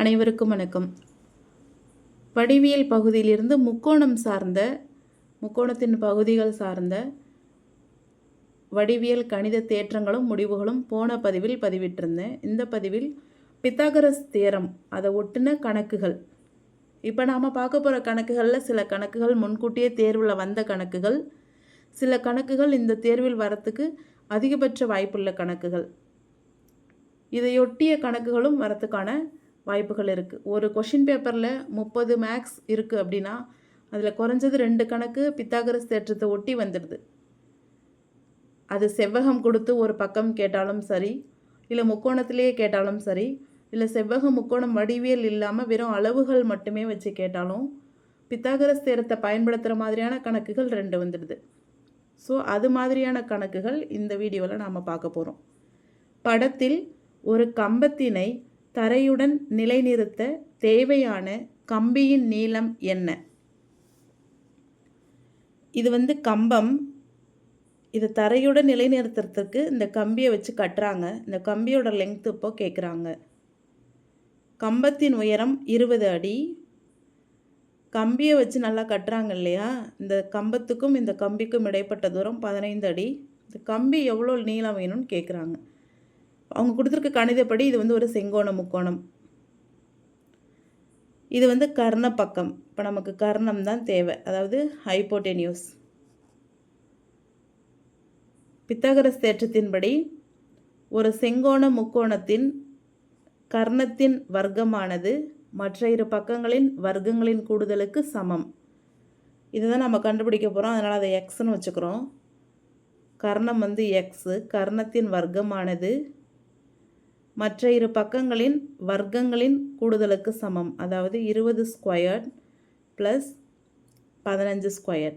அனைவருக்கும் வணக்கம். வடிவியல் பகுதியிலிருந்து முக்கோணத்தின் பகுதிகள் சார்ந்த வடிவியல் கணித தேற்றங்களும் முடிவுகளும் போன பதிவில் பதிவிட்டிருந்தேன். இந்த பதிவில் பித்தாகரஸ் தியரம் அதை ஒட்டின கணக்குகள். இப்போ நாம் பார்க்க போகிற கணக்குகளில் சில கணக்குகள் முன்கூட்டியே தேர்வில் வந்த கணக்குகள், சில கணக்குகள் இந்த தேர்வில் வரத்துக்கு அதிகபட்ச வாய்ப்புள்ள கணக்குகள். இதையொட்டிய கணக்குகளும் வரத்துக்கான வாய்ப்புகள் இருக்குது. ஒரு கொஷின் பேப்பரில் 30 மேக்ஸ் இருக்குது அப்படின்னா அதில் குறைஞ்சது 2 கணக்கு பித்தாகரஸ் தேற்றத்தை ஒட்டி வந்துடுது. அது செவ்வகம் கொடுத்து ஒரு பக்கம் கேட்டாலும் சரி, இல்லை முக்கோணத்திலேயே கேட்டாலும் சரி, இல்லை செவ்வகம் முக்கோணம் வடிவியல் இல்லாமல் வெறும் அளவுகள் மட்டுமே வச்சு கேட்டாலும் பித்தாகரஸ் தேற்றத்தை பயன்படுத்துகிற மாதிரியான கணக்குகள் 2 வந்துடுது. ஸோ அது மாதிரியான கணக்குகள் இந்த வீடியோவில் நாம் பார்க்க போகிறோம். படத்தில் ஒரு கம்பத்தினை தரையுடன் நிலைநிறுத்த தேவையான கம்பியின் நீளம் என்ன? இது கம்பம். இது தரையுடன் நிலைநிறுத்துறதுக்கு இந்த கம்பியை வச்சு கட்டுறாங்க. இந்த கம்பியோட லெங்க்த் இப்போ கேட்குறாங்க. கம்பத்தின் உயரம் 20 அடி. கம்பியை வச்சு நல்லா கட்டுறாங்க இல்லையா? இந்த கம்பத்துக்கும் இந்த கம்பிக்கும் இடைப்பட்ட தூரம் 15 அடி. இந்த கம்பி எவ்வளோ நீளம் வேணும்னு கேட்குறாங்க. அவங்க கொடுத்துருக்க கணிதப்படி இது ஒரு செங்கோண முக்கோணம். இது கர்ண பக்கம். இப்போ நமக்கு கர்ணம் தான் தேவை, அதாவது ஹைப்போடெனியூஸ். பித்தாகரஸ் தேற்றத்தின்படி ஒரு செங்கோண முக்கோணத்தின் கர்ணத்தின் வர்க்கமானது மற்ற இரு பக்கங்களின் வர்க்கங்களின் கூடுதலுக்கு சமம். இதுதான் நம்ம கண்டுபிடிக்க போகிறோம். அதனால் அதை எக்ஸ்ன்னு வச்சுக்கிறோம். கர்ணம் எக்ஸு. கர்ணத்தின் வர்க்கமானது மற்ற இரு பக்கங்களின் வர்க்கங்களின் கூடுதலுக்கு சமம். அதாவது 20 square plus 15 square.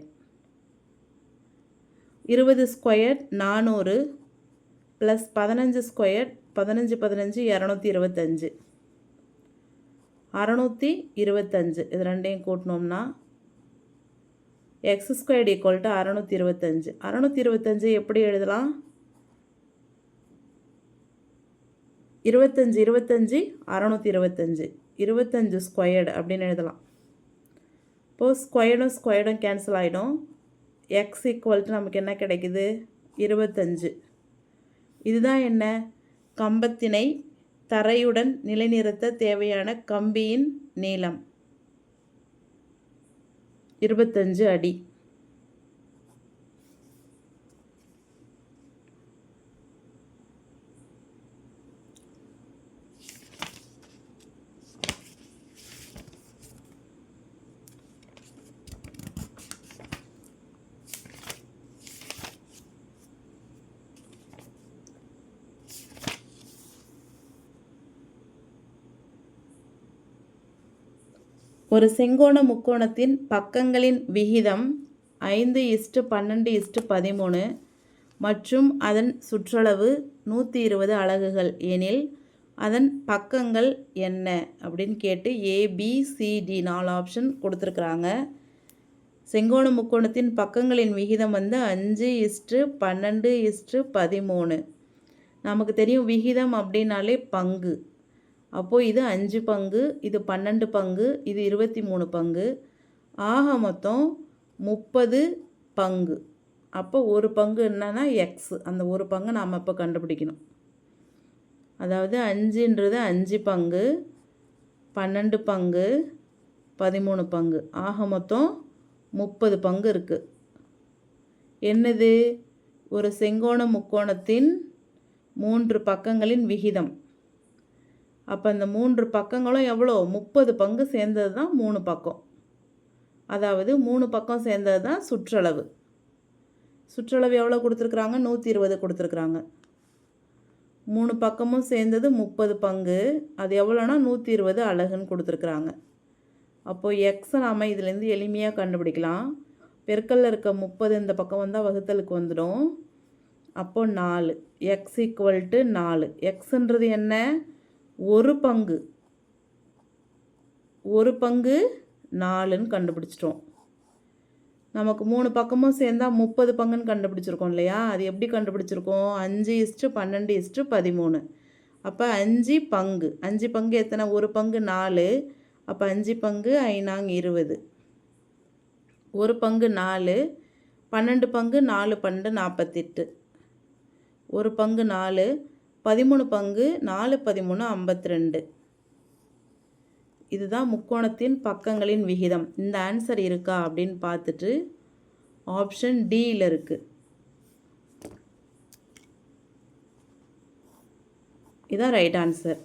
20 square 400 plus 15 square 15 15 225. 625. இது ரெண்டையும் கூட்டினோம்னா எக்ஸ் ஸ்கொயர்டு ஈக்குவல் டு 625. 625 எப்படி எழுதலாம்? 25 25 625. 25 ஸ்கொயர்டு அப்படின்னு எழுதலாம். இப்போது ஸ்கொயர்டும் கேன்சல் ஆகிடும். எக்ஸ் ஈக்குவல் டு நமக்கு என்ன கிடைக்குது? 25. இதுதான் என்ன? கம்பத்தினை தரையுடன் நிலைநிறுத்த தேவையான கம்பியின் நீளம் 25 அடி. ஒரு செங்கோண முக்கோணத்தின் பக்கங்களின் விகிதம் 5:12:13 மற்றும் அதன் சுற்றளவு 120 அலகுகள் எனில் அதன் பக்கங்கள் என்ன அப்படின்னு கேட்டு ABCD 4 ஆப்ஷன் கொடுத்துருக்குறாங்க. செங்கோண முக்கோணத்தின் பக்கங்களின் விகிதம் 5:12:13. நமக்கு தெரியும் விகிதம் அப்படின்னாலே பங்கு. அப்போது இது 5 பங்கு, இது 12 பங்கு, இது 23 பங்கு. ஆக மொத்தம் 30 பங்கு. அப்போ ஒரு பங்கு என்னன்னா எக்ஸ். அந்த ஒரு பங்கு நாம் இப்போ கண்டுபிடிக்கணும். அதாவது 5ன்றது 5 பங்கு, 12 பங்கு, 13 பங்கு. ஆக மொத்தம் 30 பங்கு இருக்குது. என்னது? ஒரு செங்கோண முக்கோணத்தின் 3 பக்கங்களின் விகிதம். அப்போ இந்த 3 பக்கங்களும் எவ்வளோ? 30 பங்கு சேர்ந்தது தான் 3 பக்கம். அதாவது 3 பக்கம் சேர்ந்தது தான் சுற்றளவு. சுற்றளவு எவ்வளோ கொடுத்துருக்குறாங்க? 120 கொடுத்துருக்குறாங்க. 3 பக்கமும் சேர்ந்தது 30 பங்கு. அது எவ்வளோனா 120 அலகுன்னு கொடுத்துருக்குறாங்க. அப்போது எக்ஸை நாம் இதுலேருந்து எளிமையாக கண்டுபிடிக்கலாம். பெருக்கல்ல இருக்க 30 இந்த பக்கம் வந்தால் வகுத்தலுக்கு வந்துடும். அப்போது 4. X equal to 4. எக்ஸுன்றது என்ன? ஒரு பங்கு. 4ன்னு கண்டுபிடிச்சிட்டோம். நமக்கு 3 பக்கமும் சேர்ந்தால் 30 பங்குன்னு கண்டுபிடிச்சிருக்கோம் இல்லையா? அது எப்படி கண்டுபிடிச்சிருக்கோம்? 5:12:13. அப்போ 5 பங்கு. 5 பங்கு எத்தனை? ஒரு பங்கு 4. அப்போ 5 பங்கு 5 20. ஒரு பங்கு 4. 12 பங்கு 4 12 48. ஒரு பங்கு 4. 13 பங்கு 4 13 52. இதுதான் முக்கோணத்தின் பக்கங்களின் விகிதம். இந்த ஆன்சர் இருக்கா அப்படின்னு பார்த்துட்டு ஆப்ஷன் டியில் இருக்குது. இதான் ரைட் ஆன்சர்.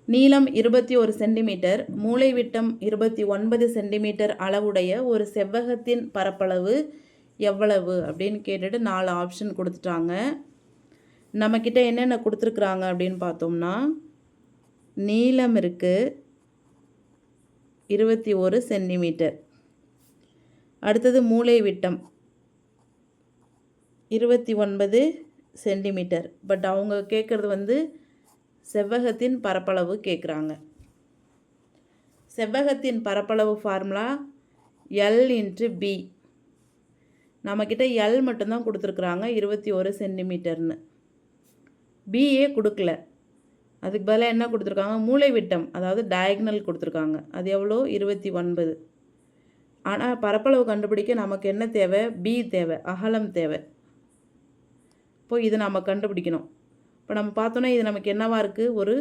நீளம் 21 சென்டிமீட்டர், மூலைவிட்டம் 29 சென்டிமீட்டர் அளவுடைய ஒரு செவ்வகத்தின் பரப்பளவு எவ்வளவு அப்படின்னு கேட்டுட்டு 4 ஆப்ஷன் கொடுத்துட்டாங்க. நம்மக்கிட்ட என்னென்ன கொடுத்துருக்குறாங்க அப்படின்னு பார்த்தோம்னா, நீளம் இருக்குது 21 சென்டிமீட்டர். அடுத்தது மூலைவிட்டம் 29 சென்டிமீட்டர். பட் அவங்க கேட்குறது செவ்வகத்தின் பரப்பளவு கேட்குறாங்க. செவ்வகத்தின் பரப்பளவு ஃபார்முலா L/B. நம்மக்கிட்ட L மட்டும்தான் கொடுத்துருக்குறாங்க 21 சென்டிமீட்டர்னு. பிஏ கொடுக்கல. அதுக்கு பதிலாக என்ன கொடுத்துருக்காங்க? மூலைவிட்டம், அதாவது டயக்னல் கொடுத்துருக்காங்க. அது எவ்வளோ? 29. ஆனால் பரப்பளவு கண்டுபிடிக்க நமக்கு என்ன தேவை? பி தேவை, அகலம் தேவை. இப்போ இது நம்ம கண்டுபிடிக்கணும். இப்போ நம்ம பார்த்தோன்னா இது நமக்கு என்னவாக இருக்குது? ஒரு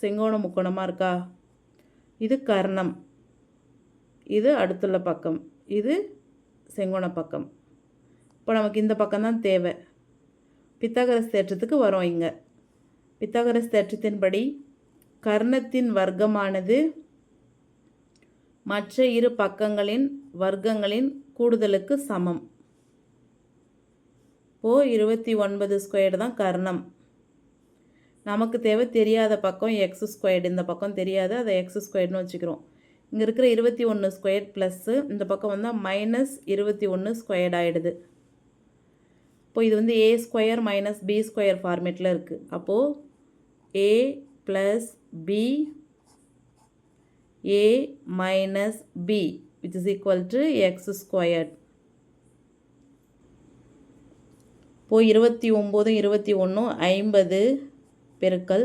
செங்கோண முக்கோணமாக இருக்கா? இது கர்ணம், இது அடுத்துள்ள பக்கம், இது செங்கோண பக்கம். இப்போ நமக்கு இந்த பக்கம்தான் தேவை. பித்தாகரஸ் தேற்றத்துக்கு வரோம். இங்கே பித்தாகரஸ் தேற்றத்தின்படி கர்ணத்தின் வர்க்கமானது மற்ற இரு பக்கங்களின் வர்க்கங்களின் கூடுதலுக்கு சமம். இப்போது 29 ஸ்கொயர்டு தான் கர்ணம். நமக்கு தேவை தெரியாத பக்கம் எக்ஸ் ஸ்கொயர்டு. இந்த பக்கம் தெரியாது, அதை எக்ஸ் ஸ்கொயர்டுன்னு வச்சுக்கிறோம். இங்கே இருக்கிற 21 ஸ்கொயர்ட் ப்ளஸ்ஸு இந்த பக்கம் வந்தால் -21 ஸ்கொயர்ட் ஆகிடுது. இப்போ இது A square minus B square ஃபார்மேட்டில் இருக்குது. அப்போது A plus B A minus B which is equal to X squared. இப்போது 29 21 50 பெருக்கல்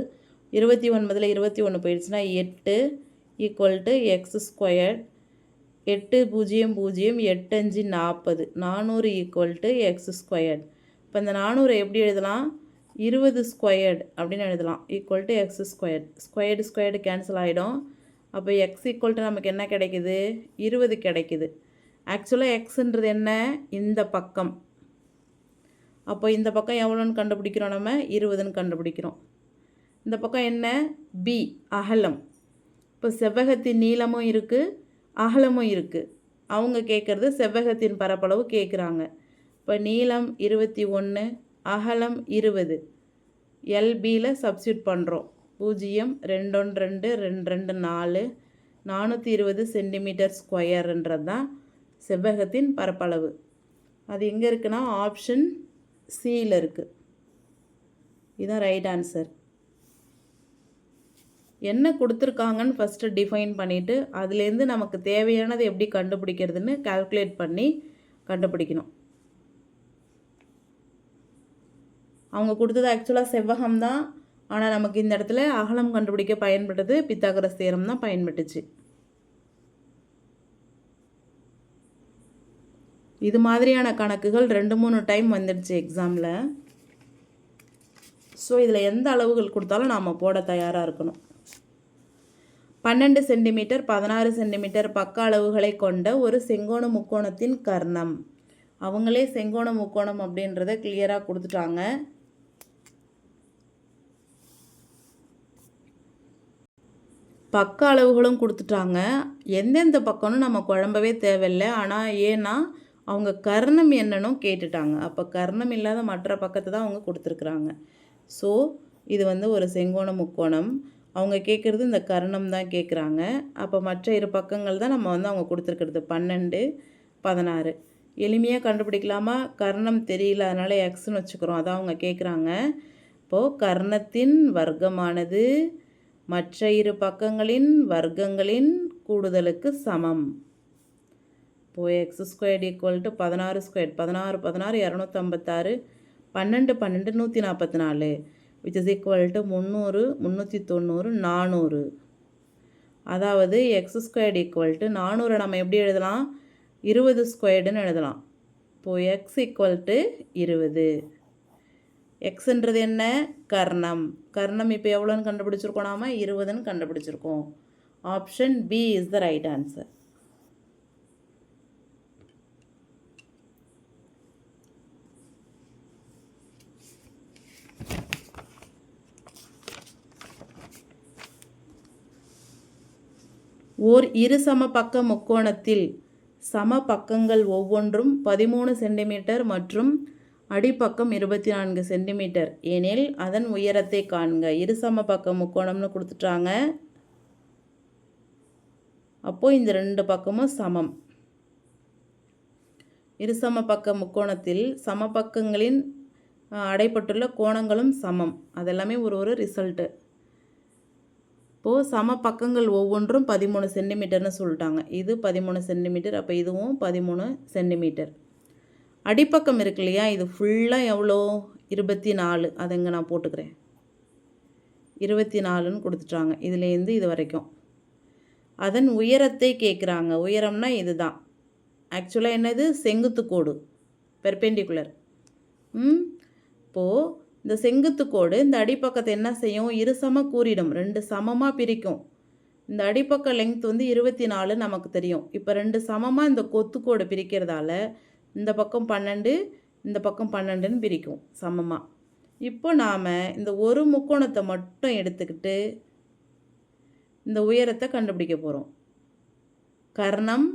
29 21 போயிடுச்சுன்னா 8 equal to X squared. 8 0 0 8 5 40. 400 equal to X squared. இப்போ இந்த 400 எப்படி எழுதலாம்? 20 ஸ்கொயர்டு அப்படின்னு எழுதலாம். Equal to X squared. Squared squared cancel ஆகிடும். அப்போ எக்ஸ் ஈக்குவல் டு நமக்கு என்ன கிடைக்குது? 20 கிடைக்குது. ஆக்சுவலாக எக்ஸுன்றது என்ன? இந்த பக்கம். அப்போ இந்த பக்கம் எவ்வளோன்னு கண்டுபிடிக்கிறோம்? நம்ம 20ன்னு கண்டுபிடிக்கிறோம். இந்த பக்கம் என்ன? பி அகலம். இப்போ செவ்வகத்தின் நீளமும் இருக்குது, அகலமும் இருக்குது. அவங்க கேட்குறது செவ்வகத்தின் பரப்பளவு கேட்குறாங்க. இப்போ நீளம் 21, அகலம் 20. எல்பியில் சப்ஸ்டியூட் பண்ணுறோம். 0 2 1 2 2 2 4 420 சென்டிமீட்டர் ஸ்கொயர்ன்றது தான் செவ்வகத்தின் பரப்பளவு. அது எங்கே இருக்குன்னா ஆப்ஷன் சியில் இருக்குது. இதுதான் ரைட் ஆன்சர். என்ன கொடுத்துருக்காங்கன்னு ஃபஸ்ட்டு டிஃபைன் பண்ணிவிட்டு அதுலேருந்து நமக்கு தேவையானது எப்படி கண்டுபிடிக்கிறதுன்னு கால்குலேட் பண்ணி கண்டுபிடிக்கணும். அவங்க கொடுத்தது ஆக்சுவலாக செவ்வகம் தான், ஆனால் நமக்கு இந்த இடத்துல அகலம் கண்டுபிடிக்க பயன்பட்டது பித்தாகரஸ் தியரம் தான் பயன்பட்டுச்சு. இது மாதிரியான கணக்குகள் 2-3 டைம் வந்துடுச்சு எக்ஸாமில். ஸோ இதில் எந்த அளவுகள் கொடுத்தாலும் நாம் போட தயாராக இருக்கணும். 12 சென்டிமீட்டர் 16 சென்டிமீட்டர் பக்க அளவுகளை கொண்ட ஒரு செங்கோண முக்கோணத்தின் கர்ணம். அவங்களே செங்கோண முக்கோணம் அப்படின்றத கிளியராக கொடுத்துட்டாங்க. பக்க அளவுகளும் கொடுத்துட்டாங்க. எந்தெந்த பக்கம்னு நம்ம குழம்பவே தேவையில்லை. ஆனால் ஏன்னா அவங்க கர்ணம் என்னன்னு கேட்டுட்டாங்க. அப்போ கர்ணம் இல்லாத மற்ற பக்கத்தை தான் அவங்க கொடுத்துருக்குறாங்க. ஸோ இது ஒரு செங்கோண முக்கோணம். அவங்க கேட்குறது இந்த கர்ணம் தான் கேட்குறாங்க. அப்போ மற்ற இரு பக்கங்கள் தான் நம்ம அவங்க கொடுத்துருக்கிறது 12 16. எளிமையாக கண்டுபிடிக்கலாமா? கர்ணம் தெரியல, அதனால் எக்ஸ்ன்னு வச்சுக்கிறோம். அதான் அவங்க கேட்குறாங்க. இப்போது கர்ணத்தின் வர்க்கமானது மற்ற இரு பக்கங்களின் வர்க்கங்களின் கூடுதலுக்கு சமம். இப்போது X squared equal to 16 square 16 16 256 12 12 144 which is equal to 300 390 400. அதாவது எக்ஸ் ஸ்கொயர்டு ஈக்குவல் டு 400 நம்ம எப்படி எழுதலாம் 20 ஸ்கொயர்டுன்னு எழுதலாம். இப்போது எக்ஸ் ஈக்குவல் டு 20. எக்ஸுன்றது என்ன கர்ணம். கர்ணம் இப்போ எவ்வளோன்னு கண்டுபிடிச்சிருக்கோம் நாம 20ன்னு கண்டுபிடிச்சிருக்கோம். Option B is the right answer. ஓர் இரு சமபக்க முக்கோணத்தில் சம பக்கங்கள் ஒவ்வொன்றும் 13 சென்டிமீட்டர் மற்றும் அடிப்பக்கம் 24 சென்டிமீட்டர் எனில் அதன் உயரத்தை காண்க. இரு சமபக்க முக்கோணம்னு கொடுத்துட்டாங்க. அப்போது இந்த ரெண்டு பக்கமும் சமம். இரு சமபக்க முக்கோணத்தில் சமபக்கங்களின் அடைப்பட்டுள்ள கோணங்களும் சமம். அதெல்லாமே ஒரு ரிசல்ட்டு. இப்போது சம பக்கங்கள் ஒவ்வொன்றும் 13 சென்டிமீட்டர்னு சொல்லிட்டாங்க. இது 13 சென்டிமீட்டர். அப்போ இதுவும் 13 சென்டிமீட்டர். அடிப்பக்கம் இருக்கு இல்லையா, இது ஃபுல்லாக எவ்வளோ 24. அதை இங்கே நான் போட்டுக்கிறேன். 24ன்னு கொடுத்துட்டாங்க இதுலேருந்து இது வரைக்கும். அதன் உயரத்தை கேட்குறாங்க. உயரம்னா இது தான். ஆக்சுவலாக என்னது செங்குத்து கோடு பெர்பெண்டிகுலர். இப்போது இந்த செங்குத்து கோடு இந்த அடிப்பக்கத்தை என்ன செய்யும் இருசம கூறிடும். ரெண்டு சமமாக பிரிக்கும். இந்த அடிப்பக்க லெங்த் வந்து 24 நமக்கு தெரியும். இப்போ ரெண்டு சமமாக இந்த கொத்துக்கோடு பிரிக்கிறதால இந்த பக்கம் 12 இந்த பக்கம் 12ன்னு பிரிக்கும் சமமாக. இப்போ நாம் இந்த ஒரு முக்கோணத்தை மட்டும் எடுத்துக்கிட்டு இந்த உயரத்தை கண்டுபிடிக்க போகிறோம். கர்ணம்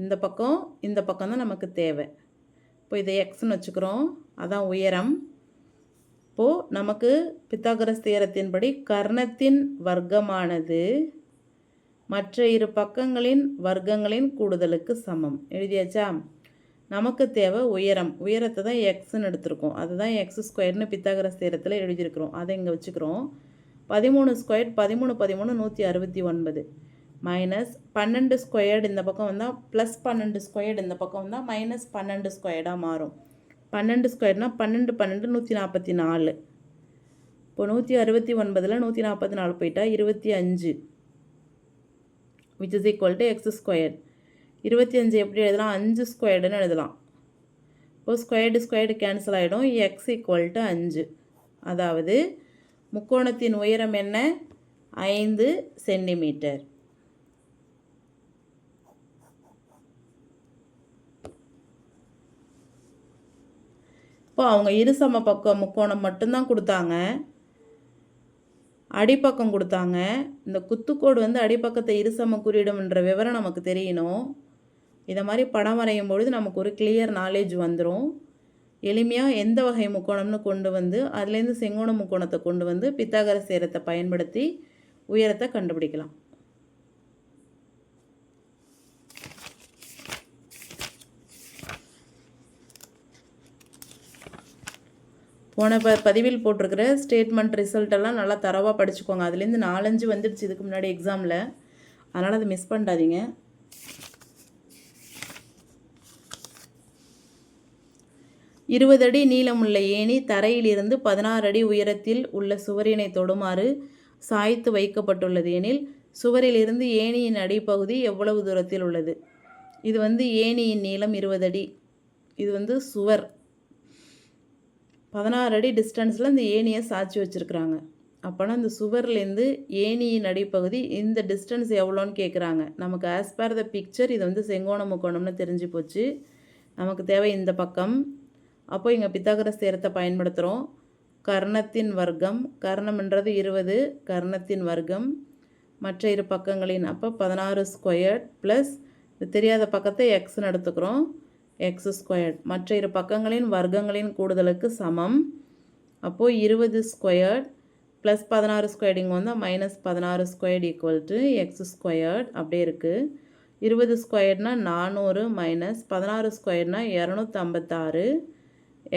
இந்த பக்கம் தான் நமக்கு தேவை. இப்போ இதை எக்ஸ்ன்னு வச்சுக்கிறோம். அதான் உயரம். இப்போது நமக்கு பித்தாகரஸ் தியரத்தின்படி கர்ணத்தின் வர்க்கமானது மற்ற இரு பக்கங்களின் வர்க்கங்களின் கூடுதலுக்கு சமம். எழுதியாச்சா? நமக்கு தேவை உயரம். உயரத்தை தான் எக்ஸ்ன்னு எடுத்திருக்கோம். அதுதான் எக்ஸ் ஸ்கொயர்னு பித்தாகரஸ் தியரத்தில் எழுதியிருக்கிறோம். அதை இங்கே வச்சுக்கிறோம். 13 ஸ்கொயர் 13 13 169 மைனஸ் 12 ஸ்கொயர்டு இந்த பக்கம் வந்தால் ப்ளஸ் 12 ஸ்கொயர்டு இந்த பக்கம் வந்தால் மைனஸ் 12 ஸ்கொயர்டாக மாறும். 12 ஸ்கொயர்னால் 12 12 144. இப்போ 169ல் 144 போயிட்டா 25 which is equal to X square. 25 எப்படி எழுதலாம்? 5 ஸ்கொயர்டுன்னு எழுதலாம். இப்போ ஸ்கொயர்டு கேன்சல் ஆகிடும். X equal to 5. அதாவது முக்கோணத்தின் உயரம் என்ன? 5 சென்டிமீட்டர். இப்போ அவங்க இருசம பக்கம் முக்கோணம் மட்டும்தான் கொடுத்தாங்க. அடிப்பக்கம் கொடுத்தாங்க. இந்த குத்துக்கோடு வந்து அடிப்பக்கத்தை இருசம குறியிடும்ன்ற விவரம் நமக்கு தெரியணும். இதை மாதிரி படம் வரையும் பொழுது நமக்கு ஒரு கிளியர் நாலேஜ் வந்துடும். எளிமையாக எந்த வகை முக்கோணம்னு கொண்டு வந்து அதுலேருந்து செங்கோண முக்கோணத்தை கொண்டு வந்து பித்தாகரஸ் தியரத்தை பயன்படுத்தி உயரத்தை கண்டுபிடிக்கலாம். போன பதிவில் போட்டிருக்கிற ஸ்டேட்மெண்ட் ரிசல்ட்டெல்லாம் நல்லா தரவாக படிச்சுக்கோங்க. அதுலேருந்து 4-5 வந்துடுச்சு இதுக்கு முன்னாடி எக்ஸாமில். அதனால் அதை மிஸ் பண்ணிடாதீங்க. இருபது அடி நீளமுள்ள ஏணி தரையிலிருந்து 16 அடி உயரத்தில் உள்ள சுவரினை தொடுமாறு சாய்த்து வைக்கப்பட்டுள்ளது எனில் சுவரிலிருந்து ஏணியின் அடிப்பகுதி எவ்வளவு தூரத்தில் உள்ளது? இது வந்து ஏணியின் நீளம் 20 அடி. இது வந்து சுவர் 16 அடி டிஸ்டன்ஸில் இந்த ஏணியை சாய்ச்சி வச்சுருக்குறாங்க. அப்போனா இந்த சுவர்லேருந்து ஏணியின் அடிப்பகுதி இந்த டிஸ்டன்ஸ் எவ்வளோன்னு கேட்குறாங்க. நமக்கு ஆஸ் பர் த பிக்சர் இது வந்து செங்கோண முக்கோணம்னு தெரிஞ்சு போச்சு. நமக்கு தேவை இந்த பக்கம். அப்போ இங்கே பித்தாகரஸ் தியரத்தை பயன்படுத்துகிறோம். கர்ணத்தின் வர்க்கம், கர்ணம்ன்றது 20, கர்ணத்தின் வர்க்கம் மற்ற இரு பக்கங்களின் அப்போ 16 ஸ்கொயர்ட் ப்ளஸ் இது தெரியாத பக்கத்தை எக்ஸ்ன்னு எடுத்துக்கிறோம். எக்ஸ் ஸ்கொயர்ட் மற்ற இரு பக்கங்களின் வர்க்கங்களின் கூடுதலுக்கு சமம். அப்போது 20 ஸ்கொயர்ட் ப்ளஸ் 16 ஸ்கொயர்டிங் வந்தால் minus 16 squared equal to X squared அப்படியே இருக்குது. 20 ஸ்கொயர்ட்னா 400 மைனஸ் 16 ஸ்கொயர்ட்னா 256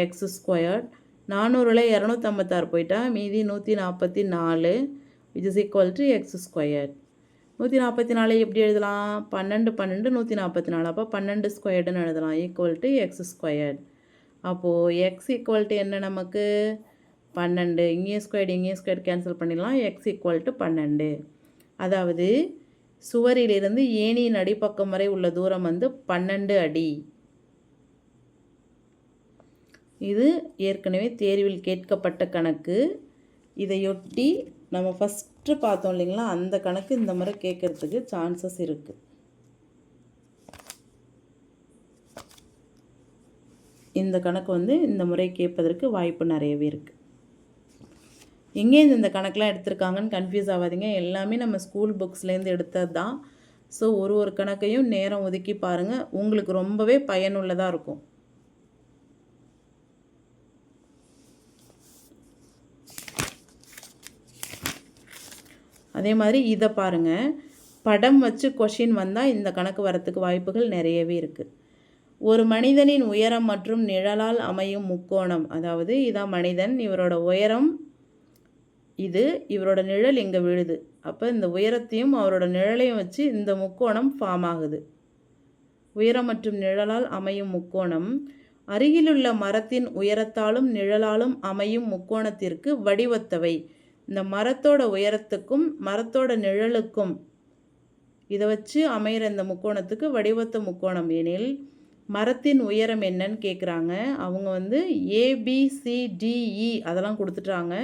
எக்ஸ் ஸ்கொயர்ட். 400ல் 256 போயிட்டா மீதி 144 which is equal to X squared. 144 எப்படி எழுதலாம்? 12 12 144. அப்போ 12 ஸ்கொயர்டுன்னு எழுதலாம். Equal to X squared. அப்போது எக்ஸ் ஈக்குவல் டு என்ன நமக்கு? 12. இங்கேயும் ஸ்கொயர்டு கேன்சல் பண்ணிடலாம். X equal to 12. அதாவது சுவரிலிருந்து ஏணியின் அடிப்பக்கம் வரை உள்ள தூரம் வந்து 12 அடி. இது ஏற்கனவே தேர்வில் கேட்கப்பட்ட கணக்கு. இதையொட்டி நம்ம ஃபஸ்ட்டு பார்த்தோம் இல்லைங்களா, அந்த கணக்கு இந்த முறை கேட்குறதுக்கு சான்சஸ் இருக்குது. இந்த கணக்கு வந்து இந்த முறை கேட்பதற்கு வாய்ப்பு நிறையவே இருக்குது. எங்கேருந்து இந்த கணக்கெலாம் எடுத்திருக்காங்கன்னு கன்ஃபியூஸ் ஆகாதீங்க. எல்லாமே நம்ம ஸ்கூல் புக்ஸ்லேருந்து எடுத்தது தான். ஸோ ஒரு கணக்கையும் நேரம் ஒதுக்கி பாருங்கள். உங்களுக்கு ரொம்பவே பயனுள்ளதாக இருக்கும். அதே மாதிரி இதை பாருங்கள். படம் வச்சு கொஷின் வந்தால் இந்த கணக்கு வரத்துக்கு வாய்ப்புகள் நிறையவே இருக்குது. ஒரு மனிதனின் உயரம் மற்றும் நிழலால் அமையும் முக்கோணம், அதாவது இதான் மனிதன், இவரோட உயரம் இது, இவரோட நிழல் இங்கே விழுது. அப்போ இந்த உயரத்தையும் அவரோட நிழலையும் வச்சு இந்த முக்கோணம் ஃபார்ம் ஆகுது. உயரம் மற்றும் நிழலால் அமையும் முக்கோணம் அருகிலுள்ள மரத்தின் உயரத்தாலும் நிழலாலும் அமையும் முக்கோணத்திற்கு வடிவத்தவை. இந்த மரத்தோட உயரத்துக்கும் மரத்தோட நிழலுக்கும் இதை வச்சு அமைகிற இந்த முக்கோணத்துக்கு வடிவத்த முக்கோணம் எனில் மரத்தின் உயரம் என்னன்னு கேட்குறாங்க. அவங்க வந்து ABCDE அதெல்லாம் கொடுத்துட்டாங்க.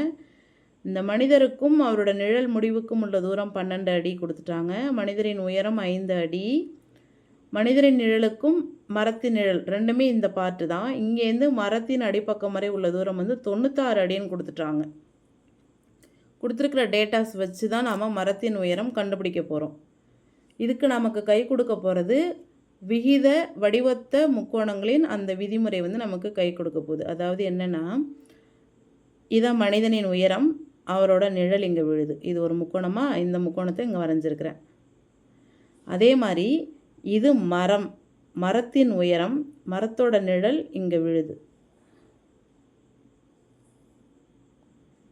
இந்த மனிதருக்கும் அவரோட நிழல் முடிவுக்கும் உள்ள தூரம் 12 அடி கொடுத்துட்டாங்க. மனிதரின் உயரம் 5 அடி. மனிதரின் நிழலுக்கும் மரத்தின் நிழல் ரெண்டுமே இந்த பார்ட்டு தான். இங்கேருந்து மரத்தின் அடிப்பக்கம் வரை உள்ள தூரம் வந்து 96 அடின்னு கொடுத்துட்டாங்க. கொடுத்துருக்கிற டேட்டாஸ் வச்சு தான் நாம் மரத்தின் உயரம் கண்டுபிடிக்க போகிறோம். இதுக்கு நமக்கு கை கொடுக்க போகிறது விகித வடிவத்த முக்கோணங்களின் அந்த விதிமுறை வந்து நமக்கு கை கொடுக்க போகுது. அதாவது என்னென்னா, இதான் மனிதனின் உயரம், அவரோட நிழல் இங்கே விழுது. இது ஒரு முக்கோணமாக இந்த முக்கோணத்தை இங்கே வரைஞ்சிருக்கிறேன். அதே மாதிரி இது மரம், மரத்தின் உயரம், மரத்தோட நிழல் இங்கே விழுது.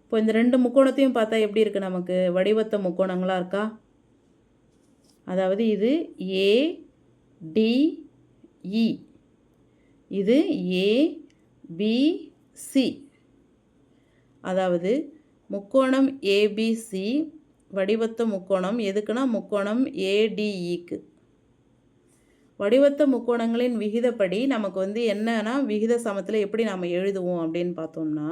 இப்போ இந்த ரெண்டு முக்கோணத்தையும் பார்த்தா எப்படி இருக்குது? நமக்கு வடிவத்த முக்கோணங்களாக இருக்கா? அதாவது இது ADE, இது ABC. அதாவது முக்கோணம் ABC வடிவத்த முக்கோணம் எதுக்குன்னா முக்கோணம் ADEக்கு. வடிவத்த முக்கோணங்களின் விகிதப்படி நமக்கு வந்து என்னன்னா விகித சமத்தில் எப்படி நாம் எழுதுவோம் அப்படின்னு பார்த்தோம்னா,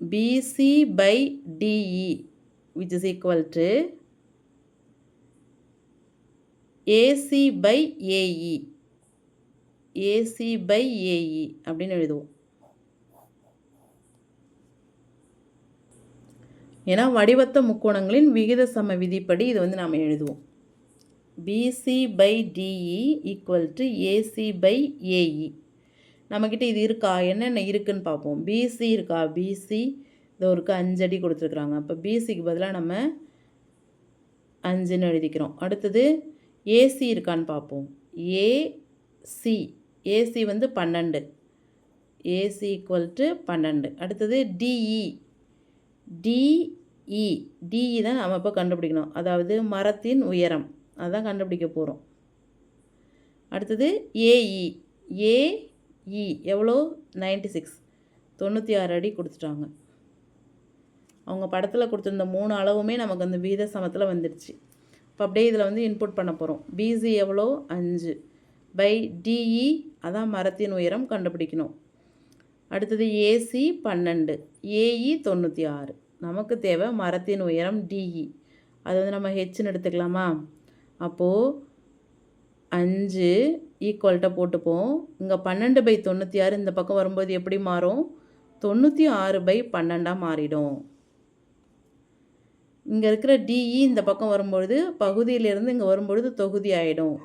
BC/DE which is equal to AC/AE, AC/AE அப்படின்னு எழுதுவோம். ஏன்னா வடிவத்த முக்கோணங்களின் விகித சம விதிப்படி இது வந்து நாம் எழுதுவோம். BC/DE equal to AC/AE. நம்மக்கிட்ட இது இருக்கா? என்னென்ன இருக்குதுன்னு பார்ப்போம். BC இருக்கா? BC இதோ இருக்குது, 5 அடி கொடுத்துருக்குறாங்க. அப்போ BCக்கு பதிலாக நம்ம 5ன்னு எழுதிக்கிறோம். அடுத்தது AC இருக்கான்னு பார்ப்போம். AC வந்து 12, AC ஈக்குவல் டு 12. அடுத்தது DE தான் நம்ம இப்போ கண்டுபிடிக்கணும். அதாவது மரத்தின் உயரம் அதான் கண்டுபிடிக்க போகிறோம். அடுத்தது AE எவ்வளோ? 96, 96 அடி கொடுத்துட்டாங்க. அவங்க படத்தில் கொடுத்துருந்த 3 அளவுமே நமக்கு அந்த விகித சமத்தில் வந்துடுச்சு. இப்போ அப்படியே இதில் வந்து இன்புட் பண்ண போகிறோம். BC எவ்வளோ? 5/DE அதான் மரத்தின் உயரம் கண்டுபிடிக்கணும். அடுத்தது AC 12, AE 96. நமக்கு தேவை மரத்தின் உயரம் DE. அது வந்து நம்ம ஹெச்ன்னு எடுத்துக்கலாமா? அப்போது 5 ஈக்குவல்ட்டாக போட்டுப்போம். இங்கே 12/96 இந்த பக்கம் வரும்போது எப்படி மாறும்? 96/12 மாறிடும். இங்கே இருக்கிற DE இந்த பக்கம் வரும்பொழுது பகுதியிலேருந்து இங்கே வரும்பொழுது தொகுதி ஆகிடும்.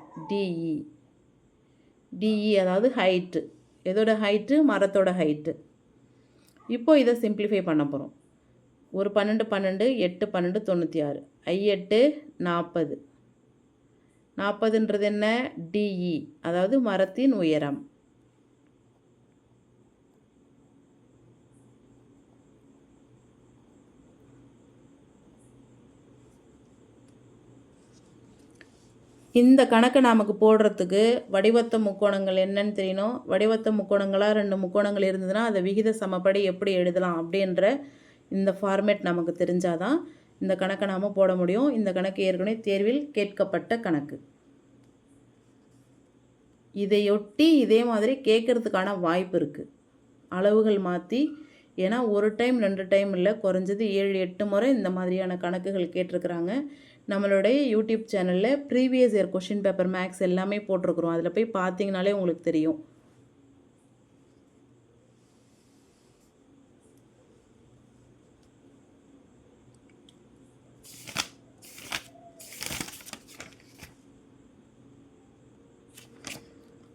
DE அதாவது ஹைட்டு. எதோட ஹைட்டு? மரத்தோட ஹைட்டு. இப்போ இதை சிம்பிளிஃபை பண்ண போகிறோம். ஒரு 12 12 8 12 96, I8 40. 40ன்றது என்ன? DE அதாவது மரத்தின் உயரம். இந்த கணக்கை நமக்கு போடுறதுக்கு வடிவத்த முக்கோணங்கள் என்னன்னு தெரியணும். வடிவத்த முக்கோணங்களாக 2 முக்கோணங்கள் இருந்ததுன்னா அதை விகித சமப்படி எப்படி எழுதலாம் அப்படின்ற இந்த ஃபார்மேட் நமக்கு தெரிஞ்சாதான் இந்த கணக்கை நாம் போட முடியும். இந்த கணக்கு ஏற்கனவே தேர்வில் கேட்கப்பட்ட கணக்கு. இதையொட்டி இதே மாதிரி கேட்குறதுக்கான வாய்ப்பு இருக்குது. அளவுகள் மாற்றி, ஏன்னா ஒரு டைம் 2 டைம் இல்லை, குறைஞ்சது 7-8 முறை இந்த மாதிரியான கணக்குகள் கேட்டிருக்கிறாங்க. நம்மளுடைய யூடியூப் சேனலில் previous year question paper maths எல்லாமே போட்டிருக்கிறோம். அதில் போய் பார்த்தீங்கனாலே உங்களுக்கு தெரியும்.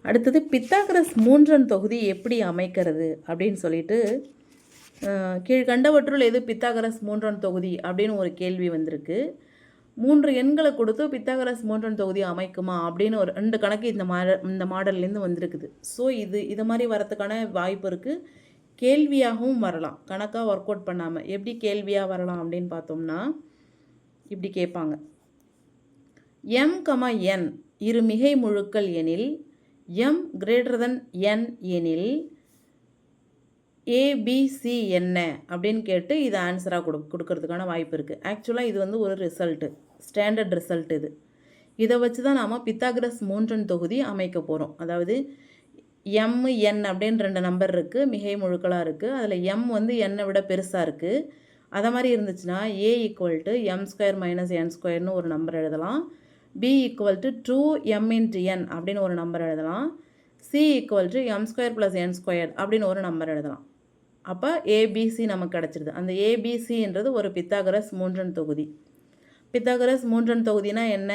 அடுத்தது பித்தாகரஸ் மூன்றன் தொகுதி எப்படி அமைக்கிறது அப்படின்னு சொல்லிட்டு கீழ்கண்டவற்றுள் எது பித்தாகரஸ் மூன்றன் தொகுதி அப்படின்னு ஒரு கேள்வி வந்திருக்கு. 3 எண்களை கொடுத்து பித்தாகரஸ் மூன்றன் தொகுதி அமைக்குமா அப்படின்னு ஒரு 2 கணக்கு இந்த மாடல்லேருந்து வந்திருக்குது. ஸோ இது மாதிரி வரத்துக்கான வாய்ப்பு இருக்குது. கேள்வியாகவும் வரலாம், கணக்காக ஒர்க் அவுட் பண்ணாமல். எப்படி கேள்வியாக வரலாம் அப்படின்னு பார்த்தோம்னா, இப்படி கேட்பாங்க. எம் என் இரு மிகை முழுக்கள் எனில் m greater than n எனில் ஏபிசி என்ன அப்படின்னு கேட்டு இது ஆன்சராக கொடுக்கறதுக்கான வாய்ப்பு இருக்குது. ஆக்சுவலாக இது வந்து ஒரு ரிசல்ட்டு, ஸ்டாண்டர்ட் ரிசல்ட் இது. இதை வச்சு தான் நாம் பித்தாகரஸ் மூன்றன் தொகுதி அமைக்க போகிறோம். அதாவது n அப்படின்னு 2 நம்பர் இருக்குது, மிகை முழுக்களாக இருக்குது. அதில் m வந்து n விட பெருசாக இருக்குது. அதை மாதிரி இருந்துச்சுன்னா a = m² - n² ஒரு நம்பர் எழுதலாம். b = 2m × n அப்படின்னு ஒரு நம்பர் எழுதலாம். c = m² + n² அப்படின்னு ஒரு நம்பர் எழுதலாம். அப்போ ஏபிசி நமக்கு கிடச்சிடுது. அந்த ஏபிசின்றது ஒரு பித்தாகரஸ் மூன்றன் தொகுதி. பித்தாகரஸ் மூன்றன் தொகுதினா என்ன?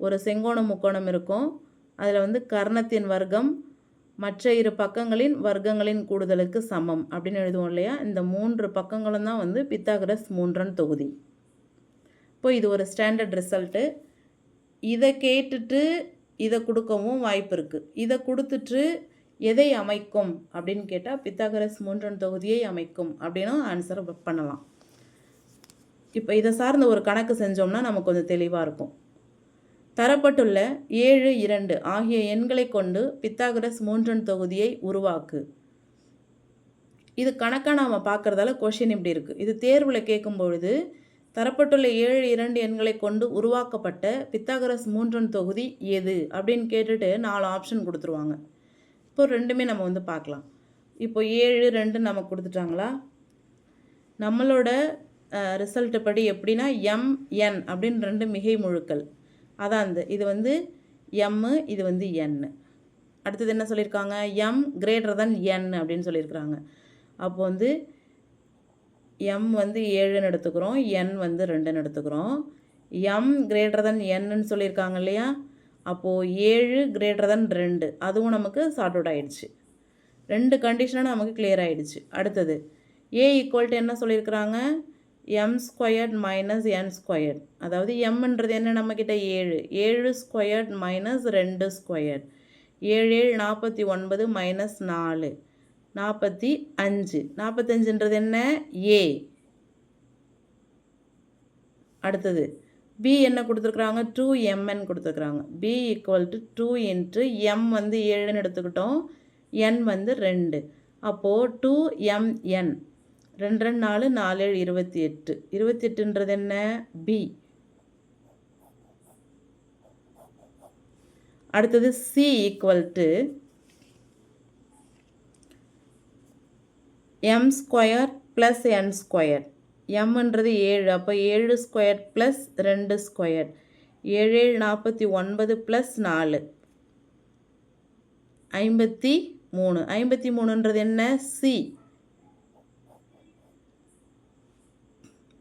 ஒரு செங்கோண முக்கோணம் இருக்கும். அதில் வந்து கர்ணத்தின் வர்க்கம் மற்ற 2 பக்கங்களின் வர்க்கங்களின் கூடுதலுக்கு சமம் அப்படின்னு எழுதுவோம் இல்லையா? இந்த 3 பக்கங்களும் தான் வந்து பித்தாகரஸ் மூன்றன் தொகுதி. இப்போ இது ஒரு ஸ்டாண்டர்ட் ரிசல்ட்டு. இதை கேட்டுட்டு இதை கொடுக்கவும் வாய்ப்பு இருக்குது. இதை கொடுத்துட்டு எதை அமைக்கும் அப்படின்னு கேட்டால் பித்தாகரஸ் மூன்றன் தொகுதியை அமைக்கும் அப்படின்னு ஆன்சர் பண்ணலாம். இப்போ இதை சார்ந்த ஒரு கணக்கு செஞ்சோம்னா நமக்கு கொஞ்சம் தெளிவாக இருக்கும். தரப்பட்டுள்ள 7, 2 ஆகிய எண்களை கொண்டு பித்தாகரஸ் மூன்றன் தொகுதியை உருவாக்கு. இது கணக்காக நாம் பார்க்குறதால கொஷின் இப்படி இருக்குது. இது தேர்வில் கேட்கும்பொழுது தரப்பட்டுள்ள 7, 2 எண்களை கொண்டு உருவாக்கப்பட்ட பித்தாகரஸ் மூன்றன் தொகுதி எது அப்படின்னு கேட்டுட்டு 4 ஆப்ஷன் கொடுத்துருவாங்க. இப்போ ரெண்டுமே நம்ம வந்து பார்க்கலாம். இப்போ 7, 2 நமக்கு கொடுத்துட்டாங்களா? நம்மளோட ரிசல்ட்டு படி எப்படின்னா mn அப்படின்னு 2 மிகை முழுக்கள். அதான் இது வந்து m, இது வந்து n. அடுத்தது என்ன சொல்லியிருக்காங்க? m greater than n அப்படின்னு சொல்லியிருக்கிறாங்க. அப்போ வந்து m வந்து 7ன்னு எடுத்துக்கிறோம், n வந்து 2ன்னு எடுத்துக்கிறோம். m greater than nன்னு சொல்லியிருக்காங்க இல்லையா? அப்போது 7 greater than 2 அதுவும் நமக்கு சார்ட் அவுட் ஆகிடுச்சு. 2 கண்டிஷனும் நமக்கு கிளியர் ஆகிடுச்சு. அடுத்தது a = என்ன சொல்லியிருக்கிறாங்க? m² - n². அதாவது mன்றது என்ன? நம்மக்கிட்ட 7, 7² - 2². 7 7 49 -4 45. 45ன்றது என்ன? a. அடுத்தது b என்ன கொடுத்துருக்குறாங்க? 2mn கொடுத்துருக்குறாங்க. b = 2 × m வந்து 7ன்னு எடுத்துக்கிட்டோம், n வந்து 2. அப்போது 2mn 2 4 4 28. 28ன்றது என்ன? b. அடுத்தது c = m² + n². mன்றது 7, அப்போ 7² + 2². 7 7 49 + 4 53. 53ன்றது என்ன? c.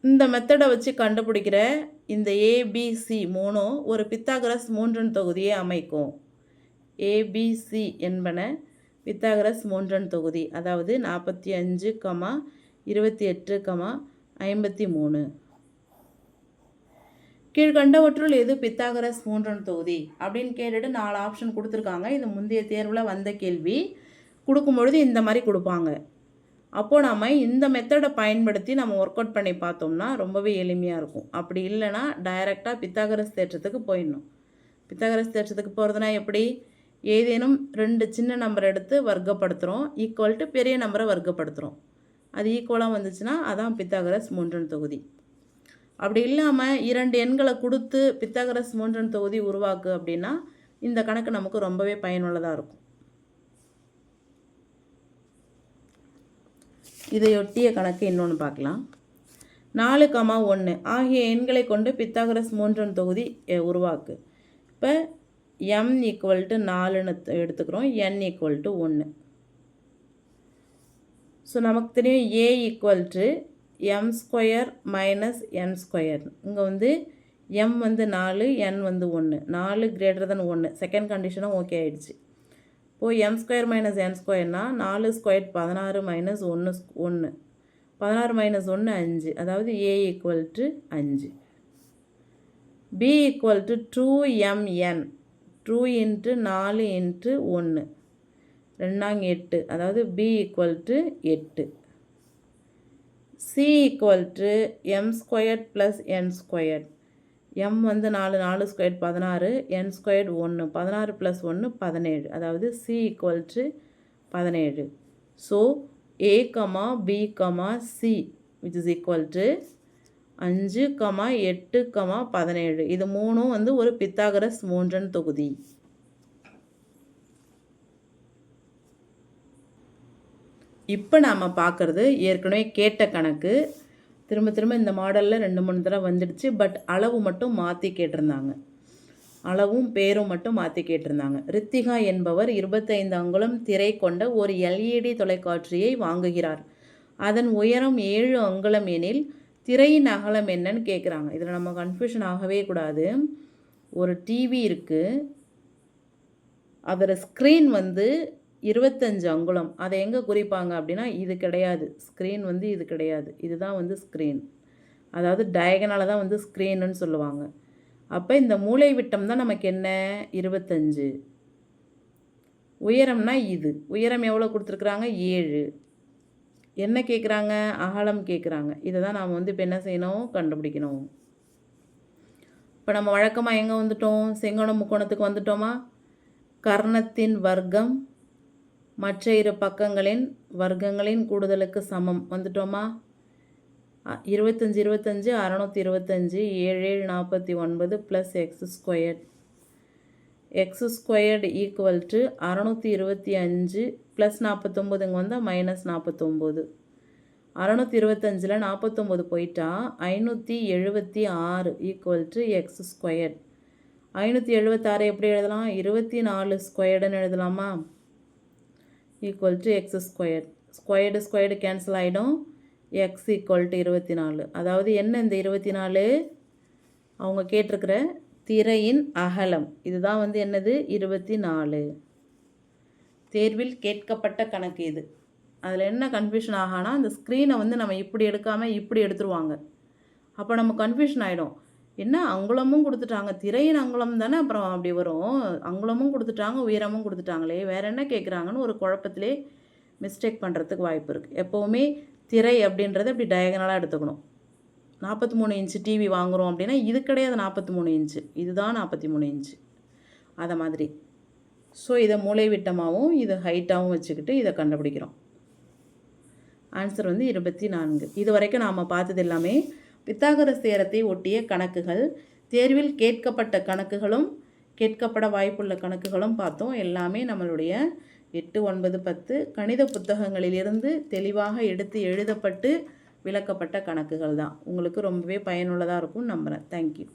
இந்த மெத்தடை வச்சு கண்டுபிடிக்கிற இந்த ஏபிசி 3ம் ஒரு பித்தாகரஸ் மூன்றன் தொகுதியை அமைக்கும். ஏபிசி என்பன பித்தாகரஸ் மூன்றன் தொகுதி. அதாவது 45, 28, 53. கீழ்கண்டவற்றுள் எது பித்தாகரஸ் மூன்றன் தொகுதி அப்படின்னு கேட்டுட்டு 4 ஆப்ஷன் கொடுத்துருக்காங்க. இது முந்தைய தேர்வில் வந்த கேள்வி. கொடுக்கும்பொழுது இந்த மாதிரி கொடுப்பாங்க. அப்போது நம்ம இந்த மெத்தடை பயன்படுத்தி நம்ம ஒர்க் அவுட் பண்ணி பார்த்தோம்னா ரொம்பவே எளிமையாக இருக்கும். அப்படி இல்லைன்னா டைரெக்டாக பித்தாகரஸ் தேற்றத்துக்கு போயிடணும். பித்தாகரஸ் தேற்றத்துக்கு போகிறதுனா எப்படி? ஏதேனும் 2 சின்ன நம்பர் எடுத்து வர்க்கப்படுத்துகிறோம், ஈக்குவல் டு பெரிய நம்பரை வர்க்கப்படுத்துகிறோம். அது ஈக்குவலாக வந்துச்சுன்னா அதான் பித்தாகரஸ் மூன்றன் தொகுதி. அப்படி இல்லாமல் 2 எண்களை கொடுத்து பித்தாகரஸ் மூன்றன் தொகுதி உருவாக்கு அப்படின்னா இந்த கணக்கு நமக்கு ரொம்பவே பயனுள்ளதாக இருக்கும். இதையொட்டிய கணக்கு இன்னொன்று பார்க்கலாம். 4, 1 ஆகிய எண்களை கொண்டு பித்தாகரஸ் மூன்றன் தொகுதி உருவாக்கு. இப்போ m ஈக்குவல் டு 4ன்னு எடுத்துக்கிறோம், n ஈக்குவல் டு 1. ஸோ நமக்கு தெரியும் a equal to m square minus n square. இங்கே வந்து m வந்து 4, n வந்து 1. 4 > 1 செகண்ட் கண்டிஷனும் ஓகே ஆயிடுச்சு. இப்போது m square minus n ஸ்கொயர்னா 4 square 16 minus 1 16 minus 1 5. அதாவது a equal to 5. b equal to 2mn 2 × 4 × 1 2 8. அதாவது b equal to 8. c equal to m square plus n square. m வந்து 4 square 16, n square 1 16 + 1 17. அதாவது c equal to 17. So a, b, c which is equal to 5, 8, 17. இது மூணும் வந்து ஒரு Pythagoras மூன்றன் தொகுதி. இப்போ நாம் பார்க்குறது ஏற்கனவே கேட்ட கணக்கு. திரும்ப இந்த மாடலில் 2-3 தடவை வந்துடுச்சு. பட் அளவு மட்டும் மாற்றி கேட்டிருந்தாங்க. அளவும் பேரும் மட்டும் மாற்றி கேட்டிருந்தாங்க. ரித்திகா என்பவர் 25 அங்குலம் திரை கொண்ட ஒரு எல்இடி தொலைக்காட்சியை வாங்குகிறார். அதன் உயரம் 7 அங்குலம் எனில் திரையின் அகலம் என்னன்னு கேட்குறாங்க. இதில் நம்ம கன்ஃபியூஷன் ஆகவே கூடாது. ஒரு டிவி இருக்குது, அதோட ஸ்க்ரீன் வந்து 25 அங்குலம். அதை எங்கே குறிப்பாங்க அப்படின்னா இது கிடையாது. ஸ்க்ரீன் வந்து இது கிடையாது. இதுதான் வந்து ஸ்க்ரீன். அதாவது டயகனலாக தான் வந்து ஸ்க்ரீனுன்னு சொல்லுவாங்க. அப்போ இந்த மூலை விட்டம் தான் நமக்கு என்ன 25. உயரம்னா இது. உயரம் எவ்வளோ கொடுத்துருக்குறாங்க 7. என்ன கேட்குறாங்க? அகலம் கேட்குறாங்க. இதை தான் நாம் வந்து இப்போ என்ன செய்யணும்? கண்டுபிடிக்கணும். இப்போ நம்ம வழக்கமாக எங்கே வந்துட்டோம்? செங்கோண முக்கோணத்துக்கு வந்துட்டோமா? கர்ணத்தின் வர்க்கம் மற்ற இரு பக்கங்களின் வர்க்கங்களின் கூடுதலுக்கு சமம் வந்துட்டோமா? 25 25 625 7 49 plus X squared equal to 625 plus 49 இங்கே வந்தால் மைனஸ் 49. 625ல் 49 போயிட்டா 576 ஈக்குவல் டு எக்ஸ் ஸ்கொயர்டு. 576 எப்படி எழுதலாம்? 24 ஸ்கொயர்டுன்னு எழுதலாமா? Equal to X squared cancel ஆகிடும். X equal to 24. அதாவது என்ன இந்த 24? அவங்க கேட்டிருக்கிற திரையின் அகலம். இதுதான் வந்து என்னது 24. தேர்வில் கேட்கப்பட்ட கணக்கு இது. அதில் என்ன கன்ஃபியூஷன் ஆகானா, அந்த ஸ்க்ரீனை வந்து நம்ம இப்படி எடுக்காமல் இப்படி எடுத்துருவாங்க. அப்போ நம்ம கன்ஃபியூஷன் ஆகிடும். என்ன அங்குலமும் கொடுத்துட்டாங்க, திரையின் அங்குலம் தானே அப்புறம் அப்படி வரும். அங்குலமும் கொடுத்துட்டாங்க, உயரமும் கொடுத்துட்டாங்களே, வேறு என்ன கேட்குறாங்கன்னு ஒரு குழப்பத்திலே மிஸ்டேக் பண்ணுறதுக்கு வாய்ப்பு இருக்குது. எப்போவுமே திரை அப்படின்றத இப்படி டயகனலாக எடுத்துக்கணும். 43 இன்ச்சு டிவி வாங்குகிறோம் அப்படின்னா இது கிடையாது 43 இன்ச்சு, இதுதான் 43 இன்ச்சு. அதை மாதிரி. ஸோ இதை மூலை விட்டமாகவும் இது ஹைட்டாகவும் வச்சுக்கிட்டு இதை கண்டுபிடிக்கிறோம். ஆன்சர் வந்து 24. இது வரைக்கும் நாம் பார்த்தது எல்லாமே பித்தாகரஸ் தேற்றத்தை ஒட்டிய கணக்குகள். தேர்வில் கேட்கப்பட்ட கணக்குகளும் கேட்கப்பட வாய்ப்புள்ள கணக்குகளும் பார்த்தோம். எல்லாமே நம்மளுடைய 8, 9, 10 கணித புத்தகங்களிலிருந்து தெளிவாக எடுத்து எழுதப்பட்டு விளக்கப்பட்ட கணக்குகள் தான். உங்களுக்கு ரொம்பவே பயனுள்ளதாக இருக்கும்னு நம்புகிறேன். தேங்க்யூ.